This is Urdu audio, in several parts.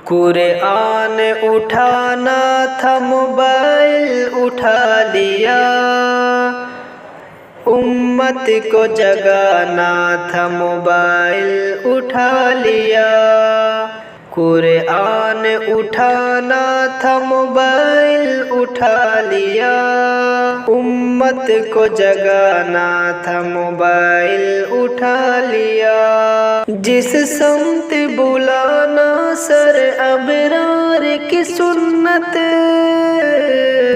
قرآن اٹھانا تھا موبائل اٹھا لیا، امت کو جگانا تھا موبائل اٹھا لیا۔ قرآن اٹھانا تھا موبائل اٹھا لیا، امت کو جگانا تھا موبائل اٹھا لیا۔ جس سمت بلانا سر ابرار کی سنت،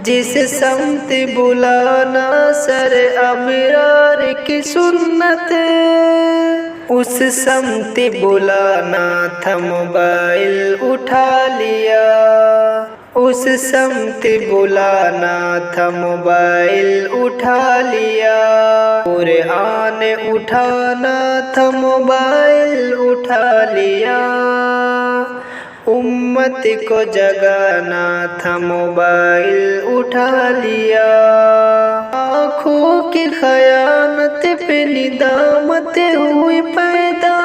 جس سمت بلانا سر ابرار کی سنت، اس سمت بلانا تھا موبائل اٹھا لیا، اس سمت بلانا تھا موبائل اٹھا لیا۔ قرآن اٹھانا تھا موبائل اٹھا لیا، امت کو جگانا تھا موبائل اٹھا لیا۔ آنکھوں کی خیانت پہ ندامت ہوئی پیدا،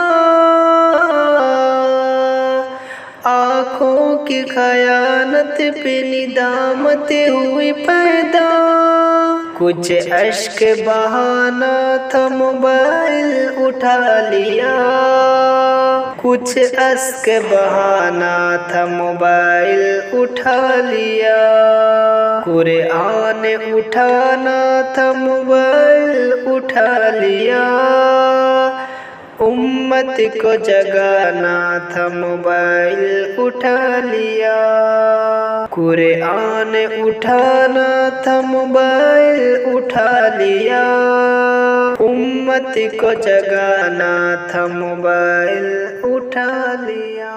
آنکھوں کی خیانت پہ ندامت ہوئی پیدا۔ کچھ اشک بہانا تھا موبائل اٹھا لیا، کچھ اشک بہانا تھا موبائل اٹھا لیا۔ قرآن اٹھانا تھا موبائل اٹھا لیا، امت کو جگانا تھا موبائل اٹھا لیا۔ قرآن اٹھانا تھا موبائل اٹھا لیا، امت کو جگانا تھا موبائل اٹھا لیا۔